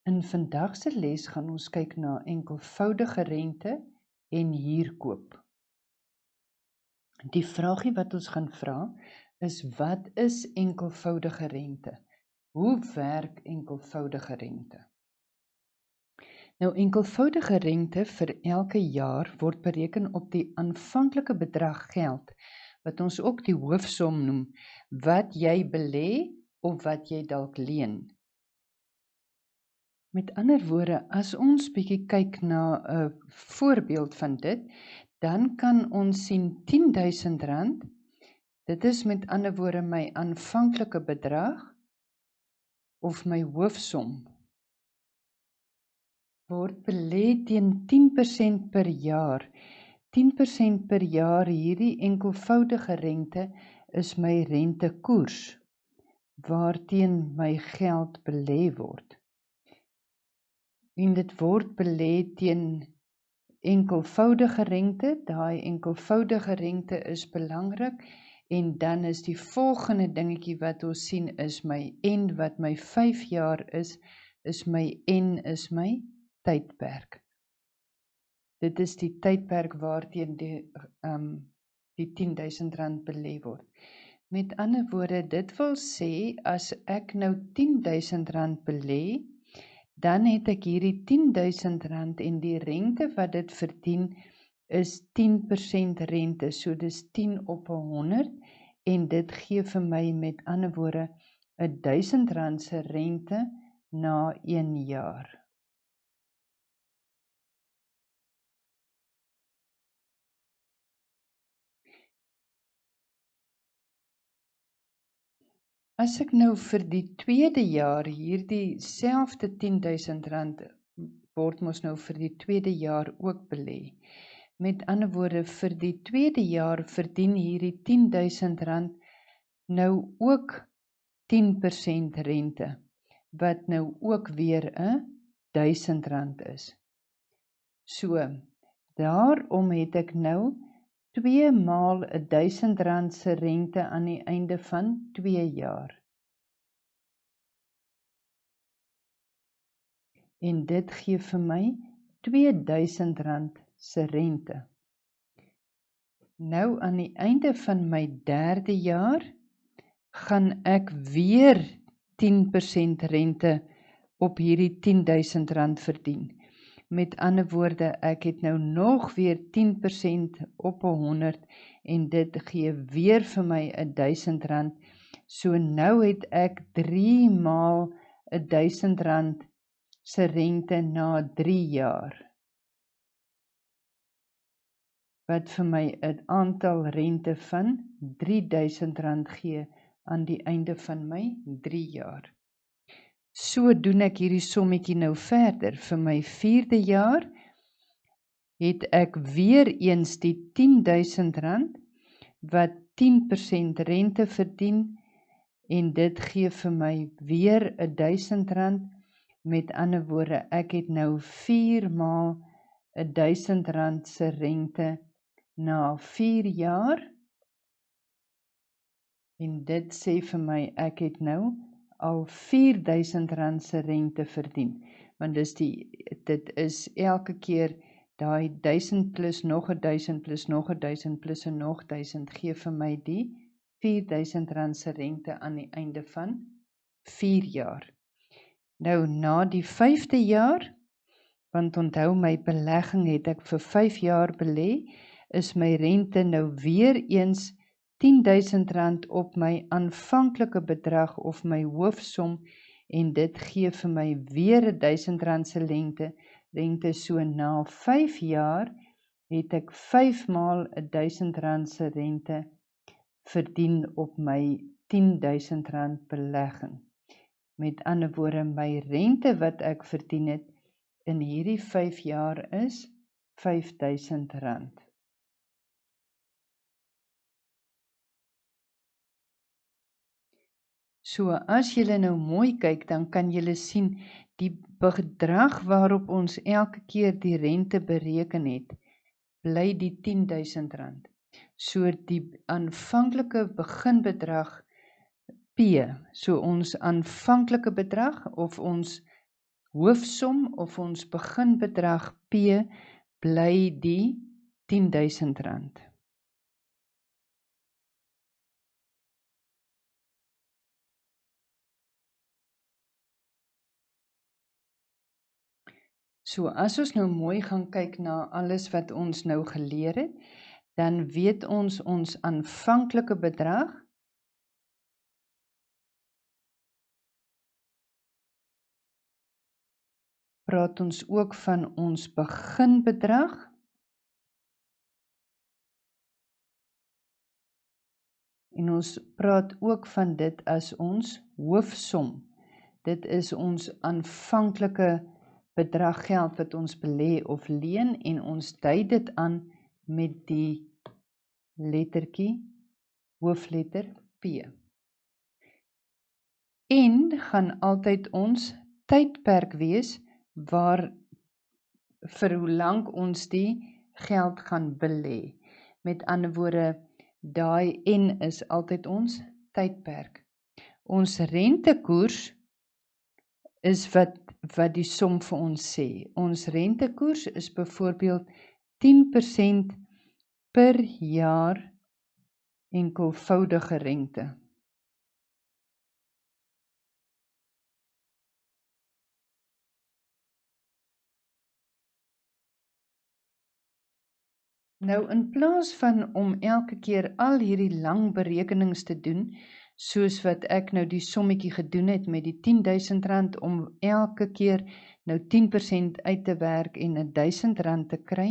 In vandag se les gaan ons kyk na enkelvoudige rente en huurkoop. Die vraagie wat ons gaan vra is: wat is enkelvoudige rente? Hoe werk enkelvoudige rente? Nou, enkelvoudige rente vir elke jaar word bereken op die aanvanklike bedrag geld, wat ons ook die hoofsom noem, wat jy belê of wat jy dalk leen. Met ander woorde, as ons bietjie kyk na 'n voorbeeld van dit, dan kan ons sien R10.000, dit is met ander woorde my aanvanklike bedrag of my hoofsom, word belê teen 10% per jaar. 10% per jaar, hierdie enkelvoudige rente is my rentekoers, waarteen my geld belê word. En dit word belê teen enkelvoudige rente. Daai enkelvoudige rente is belangrik, en dan is die volgende dingetjie wat ons sien is my N, wat my 5 jaar is my N, is my tydperk. Dit is die tydperk waarteen die R10.000 belê word. Met ander woorde, dit wil sê, as ek nou R10.000 belê, dan het ek hierdie R10.000 en die rente wat dit verdien is 10% rente, so dis 10 op 100, en dit gee vir my met ander woorde R1.000 se rente na 1 jaar. As ek nou vir die tweede jaar hierdie selfde R10.000 word mos nou vir die tweede jaar ook belê. Met ander woorde, vir die tweede jaar verdien hierdie R10.000 nou ook 10% rente, wat nou ook weer R1.000 is. So, daarom het ek nou 2 maal R1.000 se rente aan die einde van 2 jaar. En dit gee vir my R2.000 se rente. Nou aan die einde van my 3de jaar gaan ek weer 10% rente op hierdie R10.000 verdien. Met ander woorde, ek het nou nog weer 10% op 100 en dit gee weer vir my R1.000. So nou het ek 3 maal R1.000 se rente na 3 jaar. Wat vir my 'n aantal rente van R3.000 gee aan die einde van my 3 jaar. So doen ek hierdie sommetjie nou verder. Vir my 4de jaar het ek weer eens die R10.000 wat 10% rente verdien, en dit gee vir my weer R1.000. Met ander woorde, ek het nou 4 maal R1.000 se rente na 4 jaar, en dit sê vir my, ek het nou al R4.000 se rente verdien, want dit is elke keer daai 1000 plus nog 1000 plus nog 1000 plus en nog 1000 gee vir my die R4.000 se rente aan die einde van 4 jaar. Nou na die 5de jaar, want onthou my belegging het ek vir 5 jaar belê, is my rente nou weer eens R10.000 op my aanvanklike bedrag of my hoofsom, en dit gee vir my weer R1.000 se rente. So na 5 jaar het ek 5 maal R1.000 se rente verdien op my R10.000 belegging. Met ander woorde, my rente wat ek verdien het in hierdie 5 jaar is R5.000. So as julle nou mooi kyk, dan kan julle sien die bedrag waarop ons elke keer die rente bereken het, bly die R10.000. So die aanvanklike beginbedrag P, so ons aanvanklike bedrag of ons hoofsom of ons beginbedrag P bly die R10.000. So as ons nou mooi gaan kyk na alles wat ons nou geleer het, dan weet ons aanvanklike bedrag praat ons ook van ons beginbedrag en ons praat ook van dit as ons hoofsom. Dit is ons aanvanklike bedrag geld wat ons belê of leen en ons dui dit aan met die lettertjie, hoofletter P. En gaan altyd ons tydperk wees waar vir hoe lank ons die geld gaan belê. Met ander woorde, daai N is altyd ons tydperk. Ons rentekoers is wat die som vir ons sê. Ons rentekoers is byvoorbeeld 10% per jaar enkelvoudige rente. Nou in plaas van om elke keer al hierdie lang berekenings te doen, soos wat ek nou die sommetjie gedoen het met die R10.000 om elke keer nou 10% uit te werk en R1.000 te kry,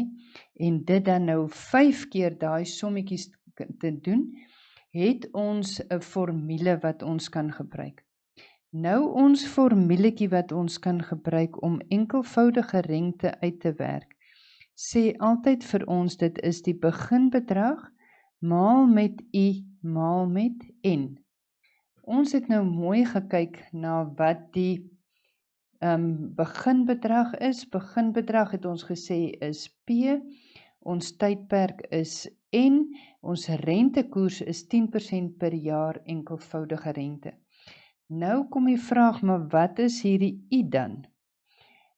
en dit dan nou 5 keer daai sommetjies te doen, het ons 'n formule wat ons kan gebruik. Nou ons formuletjie wat ons kan gebruik om enkelvoudige rente uit te werk, sê altyd vir ons dit is die beginbedrag maal met I maal met N. Ons het nou mooi gekyk na wat die beginbedrag is. Beginbedrag het ons gesê is P, ons tydperk is N, ons rentekoers is 10% per jaar enkelvoudige rente. Nou kom die vraag, maar wat is hierdie I dan?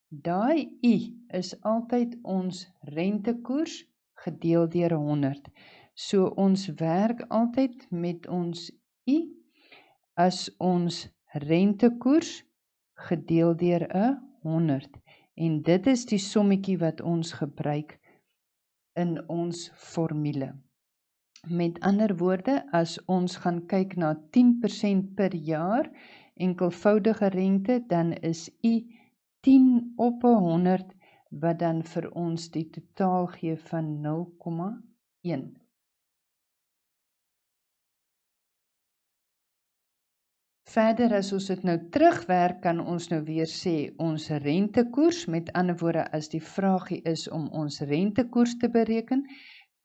Daai I is altyd ons rentekoers gedeel deur 100. So ons werk altyd met ons I as ons rentekoers gedeel deur 100. En dit is die sommetjie wat ons gebruik in ons formule. Met ander woorde, as ons gaan kyk na 10% per jaar enkelvoudige rente, dan is I 10 op 100, wat dan vir ons die totaal gee van 0,1. Verder, as ons dit nou terugwerk, kan ons nou weer sê ons rentekoers, met ander woorde, as die vraagie is om ons rentekoers te bereken,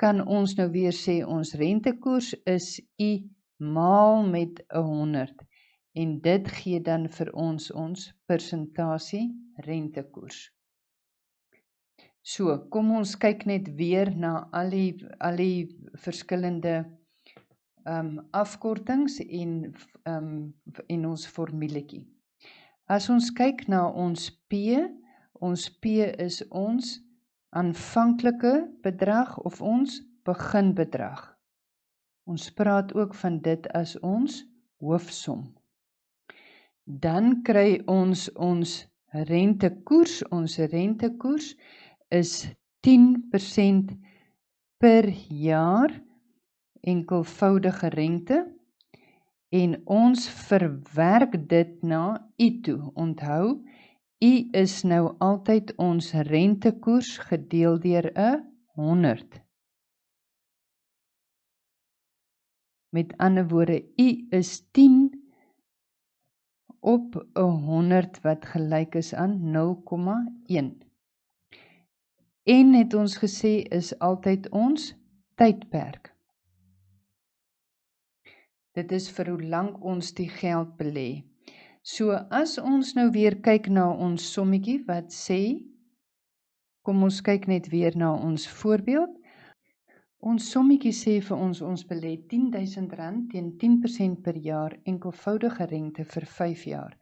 kan ons nou weer sê ons rentekoers is I maal met 100. En dit gee dan vir ons persentasie rentekoers. So, kom ons kyk net weer na al die verskillende afkortings en ons formuletjie. As ons kyk na ons P is ons aanvanklike bedrag of ons beginbedrag. Ons praat ook van dit as ons hoofsom. Dan kry ons rentekoers. Ons rentekoers is 10% per jaar enkelvoudige rente en ons verwerk dit na I toe. Onthou, I is nou altyd ons rentekoers gedeel deur 100. Met ander woorde, I is 10 op 100 wat gelyk is aan 0,1. En het ons gesê is altyd ons tydperk. Dit is vir hoe lank ons die geld belê. So as ons nou weer kyk na ons sommetjie wat sê, kom ons kyk net weer na ons voorbeeld. Ons sommetjie sê vir ons belê R10.000 teen 10% per jaar enkelvoudige rente vir 5 jaar.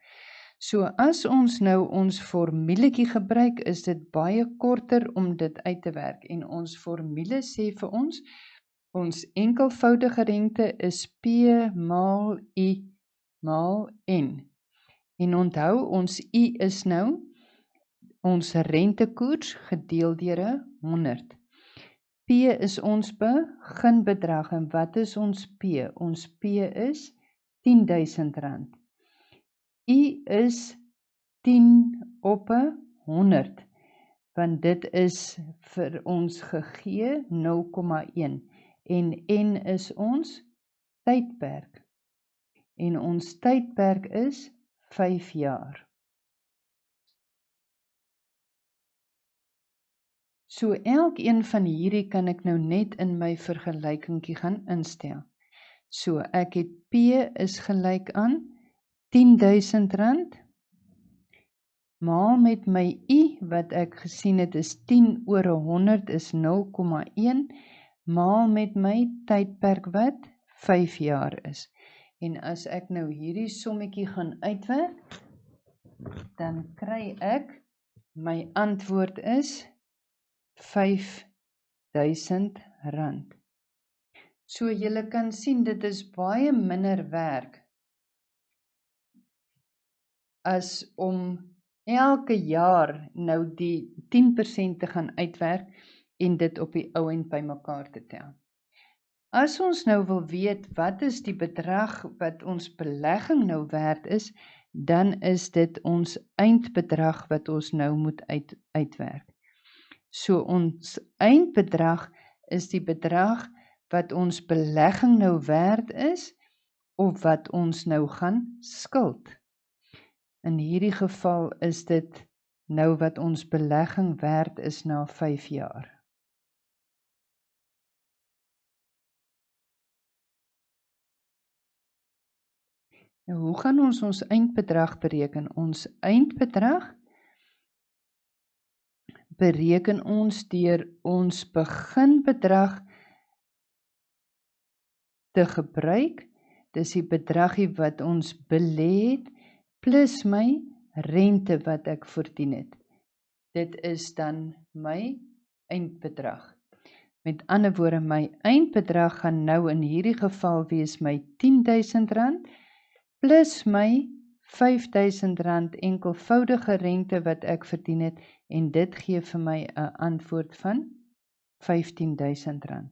So as ons nou ons formuletjie gebruik, is dit baie korter om dit uit te werk. En ons formule sê vir ons enkelvoudige rente is P maal I maal N. En onthou, ons I is nou ons rentekoers gedeel deur 100. P is ons beginbedrag en wat is ons P? Ons P is R10.000. I is 10 op 100, want dit is vir ons gegee 0,1 en N is ons tydperk en ons tydperk is 5 jaar. So elkeen van hierdie kan ek nou net in my vergelykingkie gaan instel. So ek het P is gelyk aan R10.000 maal met my I wat ek gesien het is 10 oor 100 is 0,1 maal met my tydperk wat 5 jaar is. En as ek nou hierdie sommetjie gaan uitwerk, dan kry ek my antwoord is R5.000. So julle kan sien dit is baie minder werk as om elke jaar nou die 10% te gaan uitwerk en dit op die ou end bymekaar te tel. As ons nou wil weet wat is die bedrag wat ons belegging nou werd is, dan is dit ons eindbedrag wat ons nou moet uitwerk. So ons eindbedrag is die bedrag wat ons belegging nou werd is of wat ons nou gaan skuld. In hierdie geval is dit nou wat ons belegging werd is na 5 jaar. Nou, hoe gaan ons eindbedrag bereken? Ons eindbedrag bereken ons deur ons beginbedrag te gebruik. Dis die bedragie wat ons belê het, plus my rente wat ek verdien het. Dit is dan my eindbedrag. Met ander woorde, my eindbedrag gaan nou in hierdie geval wees my R10.000 plus my R5.000 enkelvoudige rente wat ek verdien het en dit gee vir my 'n antwoord van R15.000.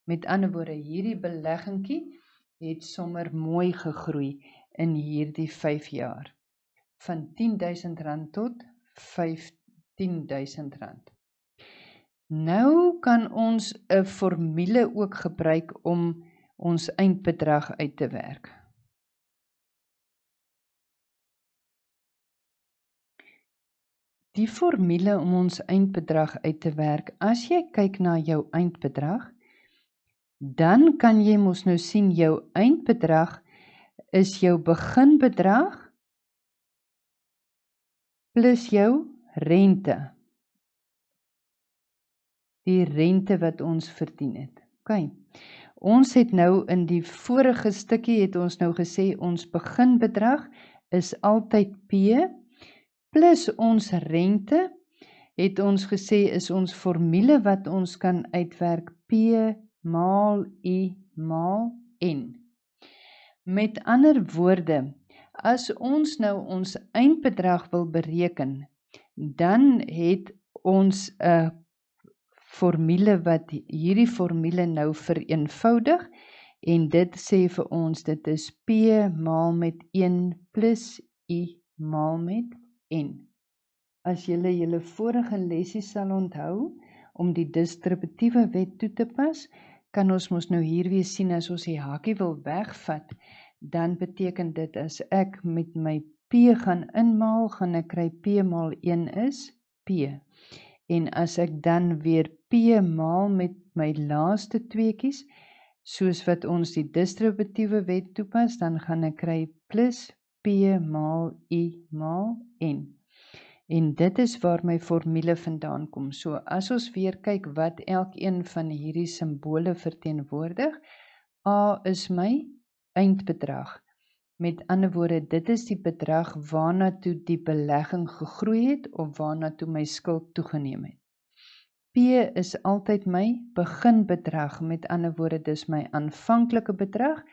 Met ander woorde, hierdie beleggingkie het sommer mooi gegroei in hierdie 5 jaar. Van R10.000 tot R15.000. Nou kan ons 'n formule ook gebruik om ons eindbedrag uit te werk. Die formule om ons eindbedrag uit te werk, as jy kyk na jou eindbedrag, dan kan jy mos nou sien jou eindbedrag is jou beginbedrag plus jou rente. Die rente wat ons verdien het. OK. Ons het nou in die vorige stukkie het ons nou gesê ons beginbedrag is altyd P plus ons rente het ons gesê is ons formule wat ons kan uitwerk P maal I maal N. Met ander woorde, as ons nou ons eindbedrag wil bereken, dan het ons 'n formule wat hierdie formule nou vereenvoudig en dit sê vir ons dit is P maal met 1 plus I maal met N. As julle vorige lesie sal onthou om die distributiewe wet toe te pas, kan ons mos nou hier weer sien as ons die hakie wil wegvat, dan beteken dit as ek met my P gaan inmaal, gaan ek kry P maal 1 is P. En as ek dan weer P maal met my laaste tweekies, soos wat ons die distributiewe wet toepas, dan gaan ek kry plus P maal I maal N. En dit is waar my formule vandaan kom. So as ons weer kyk wat elkeen van hierdie simbole verteenwoordig, A is my eindbedrag. Met ander woorde, dit is die bedrag waarna toe die belegging gegroei het of waarna toe my skuld toegeneem het. P is altyd my beginbedrag, met ander woorde, dis my aanvanklike bedrag,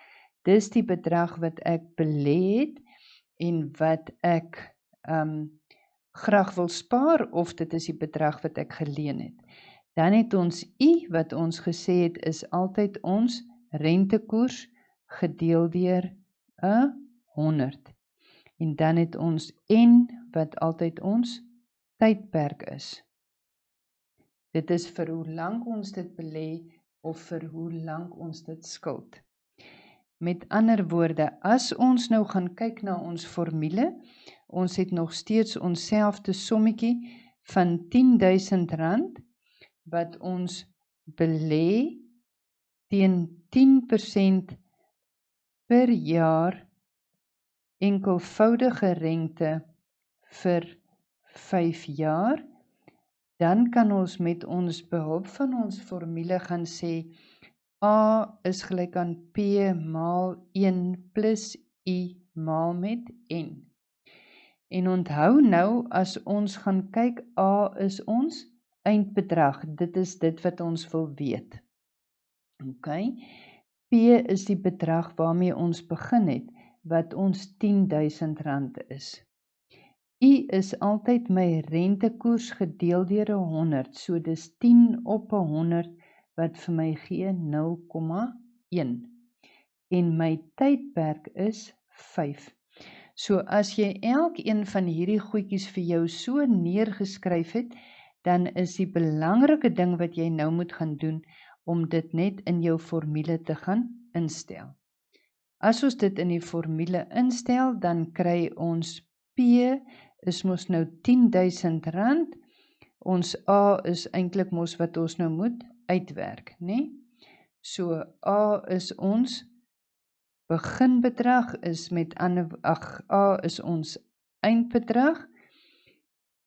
dis die bedrag wat ek belê het en wat ek graag wil spaar, of dit is die bedrag wat ek geleen het. Dan het ons I, wat ons gesê het, is altyd ons rentekoers gedeel deur 100. En dan het ons N, wat altyd ons tydperk is. Dit is vir hoe lank ons dit belê, of vir hoe lank ons dit skuld. Met ander woorde, as ons nou gaan kyk na ons formule, ons het nog steeds ons selfde sommetjie van R10.000, wat ons belê teen 10% per jaar enkelvoudige rente vir 5 jaar, dan kan ons met ons behulp van ons formule gaan sê, A is gelyk aan P maal 1 plus I maal met N. En onthou nou, as ons gaan kyk, A is ons eindbedrag, dit is dit wat ons wil weet. OK, P is die bedrag waarmee ons begin het, wat ons R10.000 is. I is altyd my rentekoers gedeel deur 100, so dis 10 op 100, wat vir my gee 0,1. En my tydperk is 5. So as jy elkeen van hierdie goedjies vir jou so neergeskryf het, dan is die belangrike ding wat jy nou moet gaan doen, om dit net in jou formule te gaan instel. As ons dit in die formule instel, dan kry ons P is mos nou R10.000, ons A is eintlik mos wat ons nou moet uitwerk, né? So A is ons beginbedrag, is A is ons eindbedrag,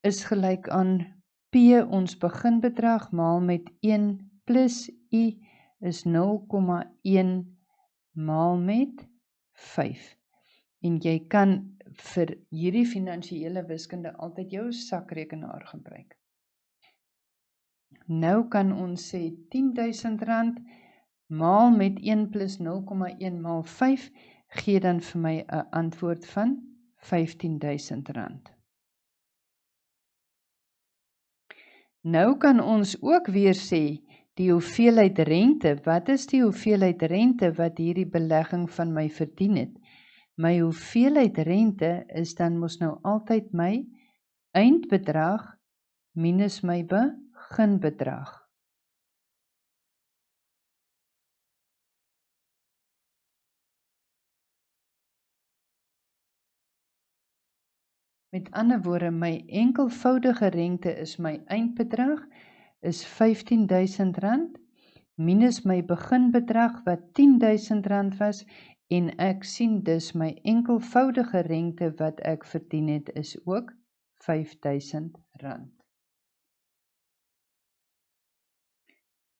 is gelyk aan P ons beginbedrag maal met 1 plus I is 0,1 maal met 5. En jy kan vir hierdie finansiële wiskunde altyd jou sakrekenaar gebruik. Nou kan ons sê R10.000 maal met 1 plus 0,1 maal 5 gee dan vir my 'n antwoord van R15.000. Nou kan ons ook weer sê die hoeveelheid rente. Wat is die hoeveelheid rente wat hierdie belegging van my verdien het? My hoeveelheid rente is dan mos nou altyd my eindbedrag minus my beginbedrag. Met ander woorde, my enkelvoudige rente is my eindbedrag, is R15.000, minus my beginbedrag wat R10.000 was, en ek sien dus my enkelvoudige rente wat ek verdien het, is ook R5.000.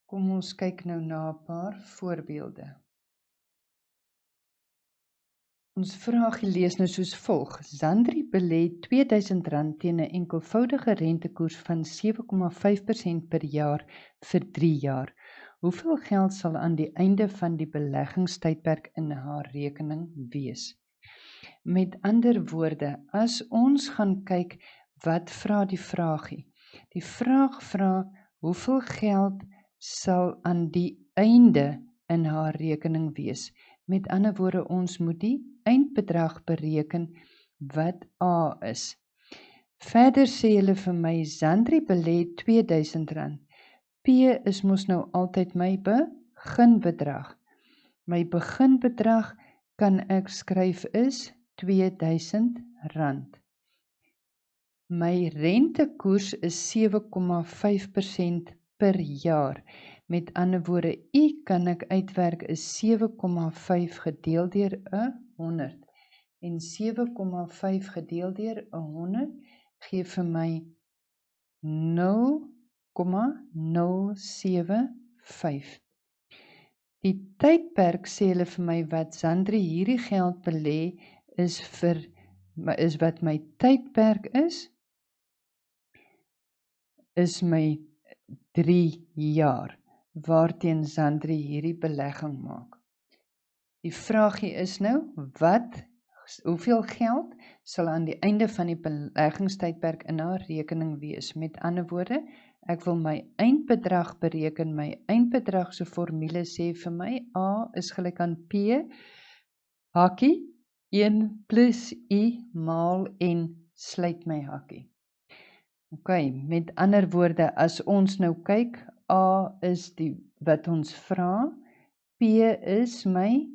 Kom ons kyk nou na 'n paar voorbeelde. Ons vraagie lees nou soos volg. Zandri belê R2.000 teen 'n enkelvoudige rentekoers van 7,5% per jaar vir 3 jaar. Hoeveel geld sal aan die einde van die beleggingstydperk in haar rekening wees? Met ander woorde, as ons gaan kyk, wat vra die vraagie? Die vraag vra, hoeveel geld sal aan die einde in haar rekening wees? Met ander woorde, ons moet die eindbedrag bereken wat A is. Verder sê hulle vir my, Zandri belê R2.000. P is mos nou altyd my beginbedrag. My beginbedrag kan ek skryf is R2.000. My rentekoers is 7,5% per jaar. Met ander woorde, I kan ek uitwerk is 7,5 gedeel deur 100. En 7,5 gedeel deur 100 gee vir my 0,075. Die tydperk sê hulle vir my wat Sandri hierdie geld belê is wat my tydperk is my 3 jaar waarteen Sandri hierdie belegging maak. Die vraagie is nou, hoeveel geld sal aan die einde van die beleggingstydperk in haar rekening wees? Met ander woorde, ek wil my eindbedrag bereken. My eindbedrag se formule sê vir my A is gelyk aan P hakkie 1 plus I maal N sluit my hakkie. OK, met ander woorde, as ons nou kyk, A is die wat ons vra, P is my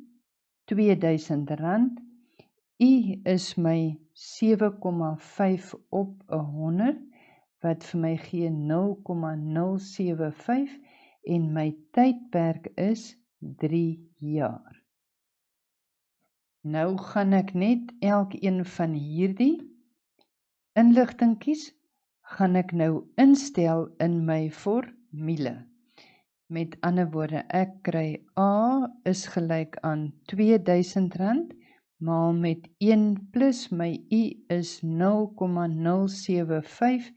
R2000, I is my 7,5 op 100, wat vir my gee 0,075 en my tydperk is 3 jaar. Nou gaan ek net elkeen van hierdie inligtingkies gaan ek nou instel in my formule. Met ander woorde, ek kry A is gelyk aan R2000 maal met 1 plus my I is 0,075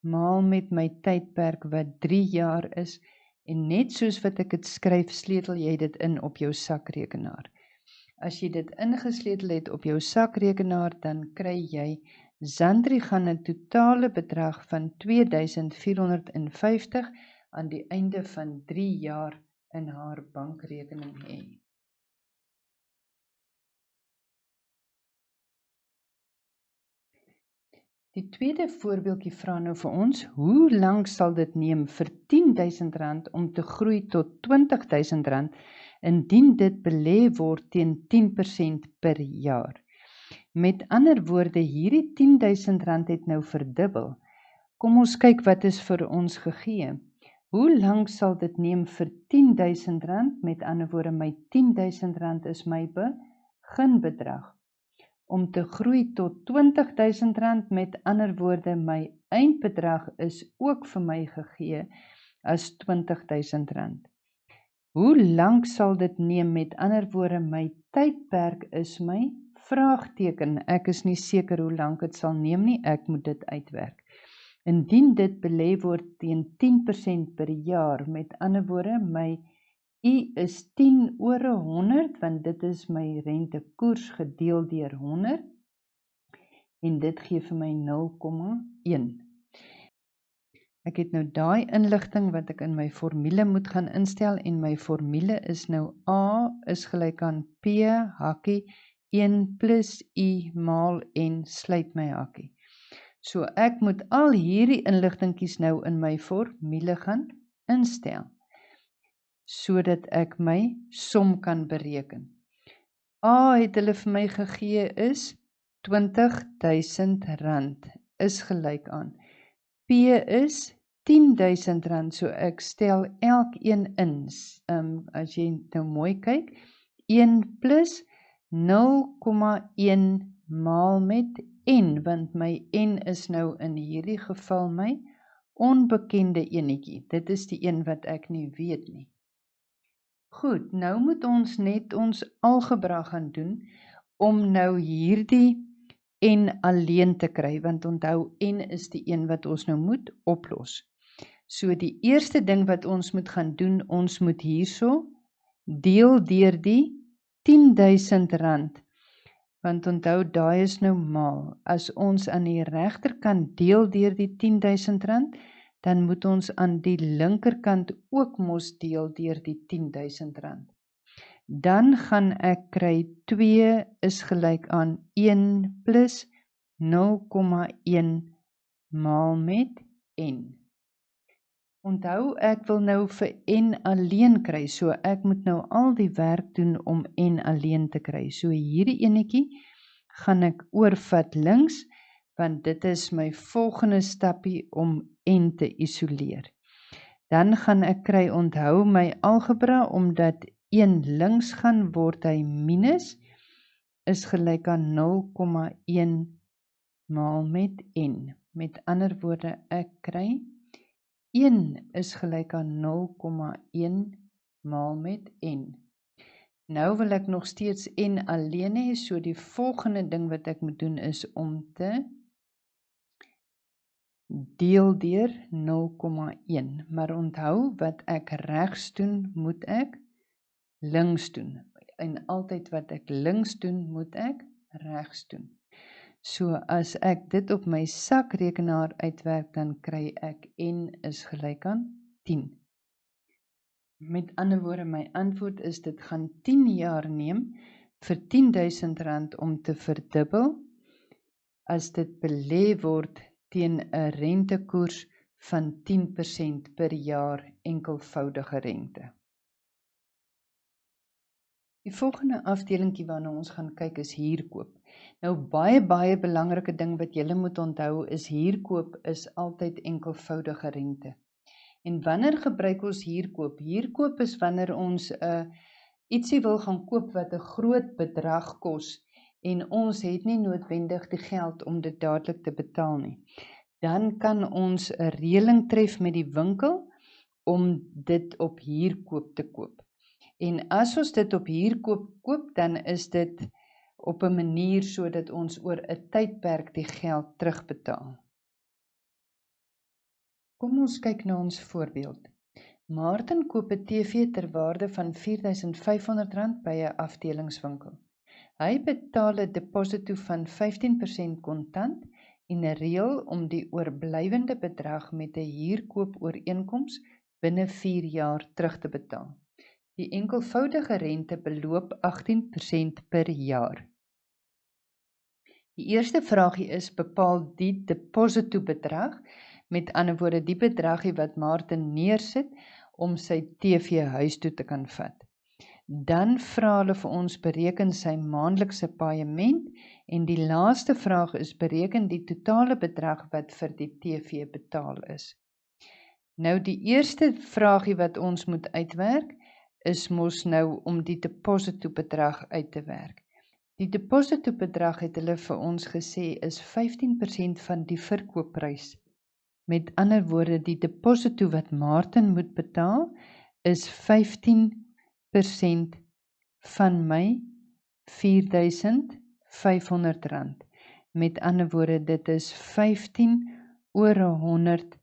maal met my tydperk wat 3 jaar is en net soos wat ek dit skryf, sleutel jy dit in op jou sakrekenaar. As jy dit ingesleutel het op jou sakrekenaar, dan kry jy Sandri gaan 'n totale bedrag van R2450 aan die einde van 3 jaar in haar bankrekening hê. Die tweede voorbeeldjie vra nou vir ons, hoe lank sal dit neem vir R10.000 om te groei tot R20.000 indien dit belê word teen 10% per jaar? Met ander woorde, hierdie R10.000 het nou verdubbel. Kom ons kyk wat is vir ons gegee. Hoe lank sal dit neem vir R10.000? Met ander woorde, my R10.000 is my beginbedrag. Om te groei tot R20.000, met ander woorde, my eindbedrag is ook vir my gegee as R20.000. Hoe lank sal dit neem? Met ander woorde, my tydperk is my vraagteken. Ek is nie seker hoe lank dit sal neem nie, ek moet dit uitwerk. Indien dit belê word teen 10% per jaar, met ander woorde, my I is 10/100, want dit is my rentekoers gedeel deur 100, en dit gee vir my 0,1. Ek het nou daai inligting wat ek in my formule moet gaan instel, en my formule is nou A is gelyk aan P hakkie 1 plus I maal N sluit my hakkie. So ek moet al hierdie inligtingkies nou in my formule gaan instel, sodat ek my som kan bereken. A het hulle vir my gegee is R20.000 is gelyk aan. P is R10.000, so ek stel elkeen in. As jy nou mooi kyk, 1 plus 0,1 maal met N, want my N is nou in hierdie geval my onbekende enetjie. Dit is die een wat ek nie weet nie. Goed, nou moet ons net ons algebra gaan doen om nou hierdie N alleen te kry, want onthou, N is die een wat ons nou moet oplos. So die eerste ding wat ons moet gaan doen, ons moet hierso deel deur die R10.000, want onthou, daai is nou maal. As ons aan die regterkant deel deur die R10.000, dan moet ons aan die linkerkant ook mos deel deur die R10.000. Dan gaan ek kry 2 is gelyk aan 1 plus 0,1 maal met N. Onthou, ek wil nou vir N alleen kry, so ek moet nou al die werk doen om N alleen te kry. So hierdie enetjie gaan ek oorvat links, want dit is my volgende stappie om N te isoleer. Dan gaan ek kry, onthou my algebra, omdat 1 links gaan, word hy minus, is gelyk aan 0,1 maal met N. Met ander woorde, ek kry 1 is gelyk aan 0,1 maal met n. Nou wil ek nog steeds n alleen hê, so die volgende ding wat ek moet doen is om te deel deur 0,1. Maar onthou, wat ek regs doen, moet ek links doen. En altyd wat ek links doen, moet ek regs doen. So as ek dit op my sakrekenaar uitwerk, dan kry ek n is gelyk aan 10. Met ander woorde, my antwoord is dit gaan 10 jaar neem vir R10.000 om te verdubbel as dit belê word teen 'n rentekoers van 10% per jaar enkelvoudige rente. Die volgende afdelingkie waarna ons gaan kyk is huurkoop. Nou baie belangrike ding wat julle moet onthou is huurkoop is altyd enkelvoudige rente. En wanneer gebruik ons huurkoop? Huurkoop is wanneer ons ietsie wil gaan koop wat 'n groot bedrag kos en ons het nie noodwendig die geld om dit dadelik te betaal nie. Dan kan ons 'n reëling tref met die winkel om dit op huurkoop te koop. En as ons dit op huurkoop koop, dan is dit op 'n manier sodat ons oor 'n tydperk die geld terugbetaal. Kom ons kyk na ons voorbeeld. Martin koop 'n TV ter waarde van R4.500 by 'n afdelingswinkel. Hy betaal 'n deposito van 15% kontant en reël om die oorblywende bedrag met 'n huurkoopooreenkoms binne 4 jaar terug te betaal. Die enkelvoudige rente beloop 18% per jaar. Die eerste vraagie is, bepaal die deposito bedrag, met ander woorde die bedragie wat Martin neersit om sy TV huis toe te kan vat. Dan vra hulle vir ons bereken sy maandelikse paaiement en die laaste vraag is bereken die totale bedrag wat vir die TV betaal is. Nou die eerste vraagie wat ons moet uitwerk is mos nou om die deposito bedrag uit te werk. Die deposito bedrag het hulle vir ons gesê is 15% van die verkoopprys. Met ander woorde, die deposito wat Martin moet betaal is 15% van my R4.500. Met ander woorde, dit is 15 oor 100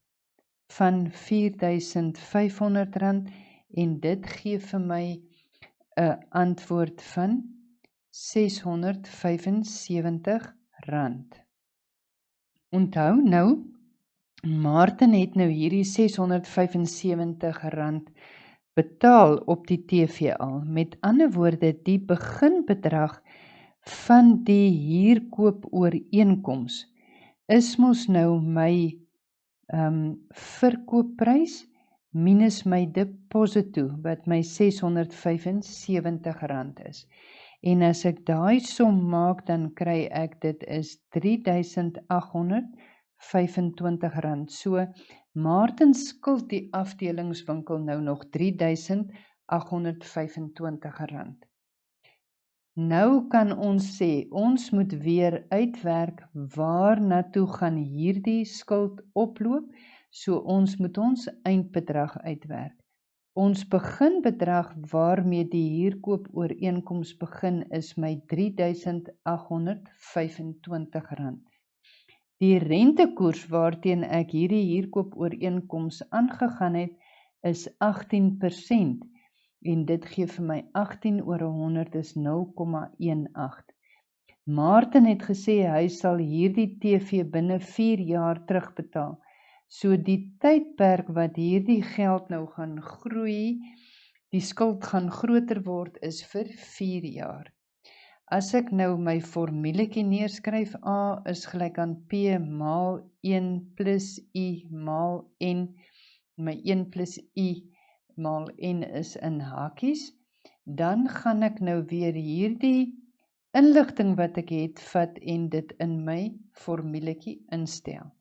van R4.500 en dit gee vir my 'n antwoord van R675. Onthou nou, Martin het nou hierdie R675 betaal op die TV al. Met ander woorde, die beginbedrag van die huurkoopooreenkoms is mos nou my verkoopprys minus my deposito wat my R675 is. En as ek daai som maak, dan kry ek dit is R3.825. So Martin skuld die afdelingswinkel nou nog R3.825. Nou kan ons sê, ons moet weer uitwerk waar na toe gaan hierdie skuld oploop, so ons moet ons eindbedrag uitwerk. Ons beginbedrag waarmee die huurkoopooreenkoms begin is my R3.825. Die rentekoers waarteen ek hierdie huurkoopooreenkoms aangegaan het is 18% en dit gee vir my 18 oor 100 is 0,18. Martin het gesê hy sal hierdie TV binne 4 jaar terugbetaal. So die tydperk wat hierdie geld nou gaan groei, die skuld gaan groter word is vir 4 jaar. As ek nou my formuletjie neerskryf, A is gelyk aan P maal 1 plus I maal N, my 1 plus I maal N is in hakies, dan gaan ek nou weer hierdie inligting wat ek het vat en dit in my formuletjie instel.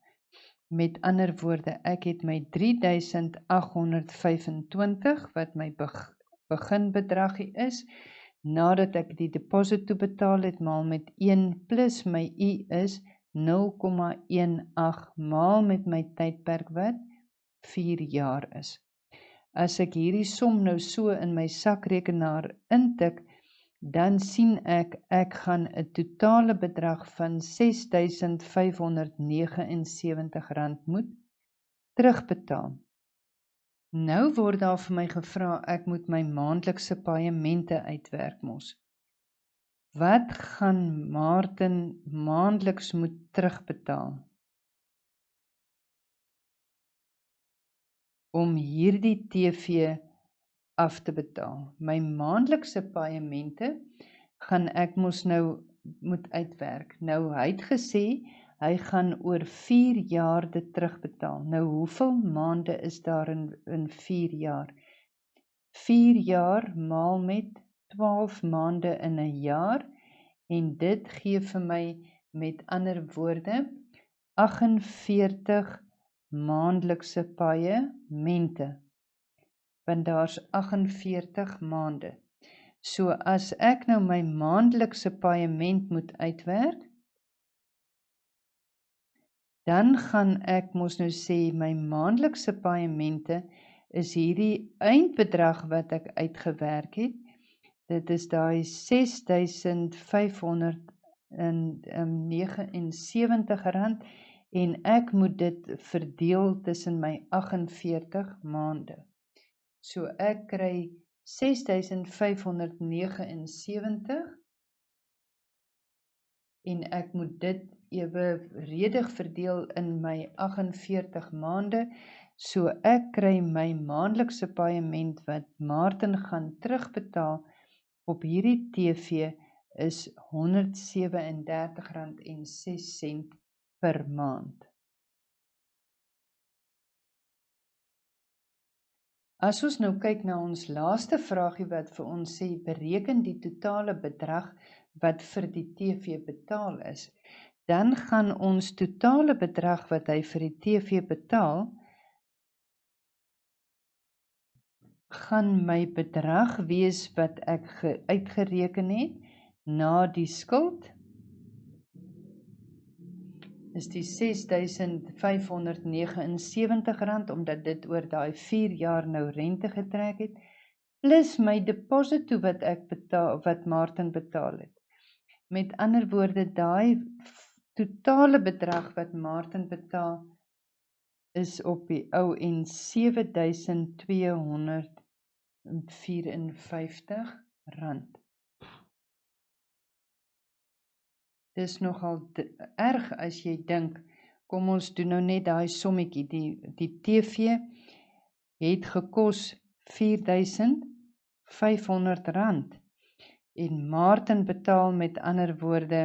Met ander woorde, ek het my R3.825 wat my beginbedragie is, nadat ek die deposito betaal het, maal met 1 plus my I is 0,18 maal met my tydperk wat 4 jaar is. As ek hierdie som nou so in my sakrekenaar intik, dan sien ek gaan 'n totale bedrag van R6.579 moet terugbetaal. Nou word daar vir my gevra, ek moet my maandelikse paemente uitwerk mos. Wat gaan Martin maandeliks moet terugbetaal om hierdie TV af te betaal? My maandelikse paemente gaan ek mos nou moet uitwerk. Nou, hy het gesê, hy gaan oor 4 jaar dit terugbetaal. Nou, hoeveel maande is daar in 4 jaar? 4 jaar maal met 12 maande in 'n jaar, en dit gee vir my, met ander woorde, 48 maandelikse paemente, want daar's 48 maande. So as ek nou my maandelikse paement moet uitwerk, dan gaan ek mos nou sê, my maandelikse paemente is hierdie eindbedrag wat ek uitgewerk het. Dit is daai R6.579 en ek moet dit verdeel tussen my 48 maande. So ek kry R6.579 en ek moet dit eweredig verdeel in my 48 maande. So ek kry my maandelikse paement wat Martin gaan terugbetaal op hierdie TV is R137.06 per maand. As ons nou kyk na ons laaste vraagie wat vir ons sê, bereken die totale bedrag wat vir die TV betaal is, dan gaan ons totale bedrag wat hy vir die TV betaal, gaan my bedrag wees wat ek uitgereken het na die skuld, is die R6.579, omdat dit oor daai 4 jaar nou rente getrek het, plus my deposito wat ek betaal, wat Martin betaal het. Met ander woorde, daai totale bedrag wat Martin betaal, is op die ou en R7.254. Dis nogal erg as jy dink, kom ons doen nou net daai sommetjie, die TV het gekos R4.500 en Martin betaal met ander woorde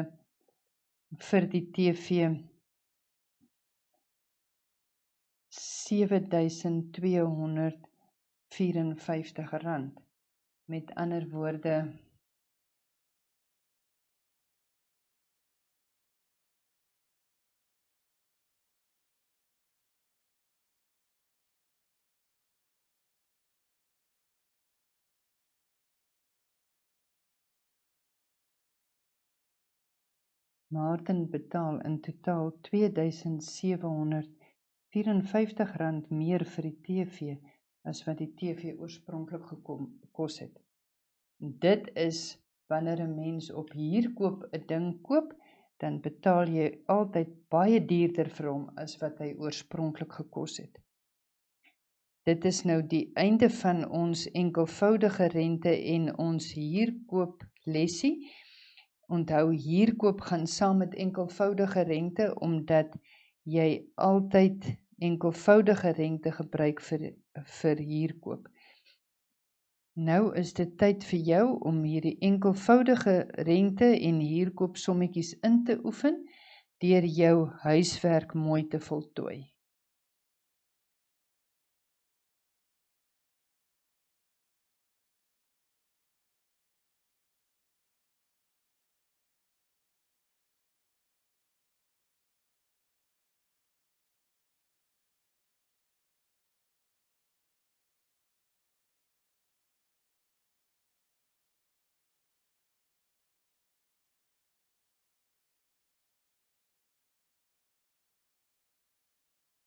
vir die TV R7.254. Met ander woorde, Martin betaal in totaal R2.754 meer vir die TV as wat die TV oorspronklik gekos het. Dit is wanneer 'n mens op huurkoop 'n ding koop, dan betaal jy altyd baie duurder vir hom as wat hy oorspronklik gekos het. Dit is nou die einde van ons enkelvoudige rente en ons huurkoop lesie. Onthou, huurkoop gaan saam met enkelvoudige rente, omdat jy altyd enkelvoudige rente gebruik vir huurkoop. Nou is dit tyd vir jou om hierdie enkelvoudige rente en huurkoop sommetjies in te oefen, deur jou huiswerk mooi te voltooi.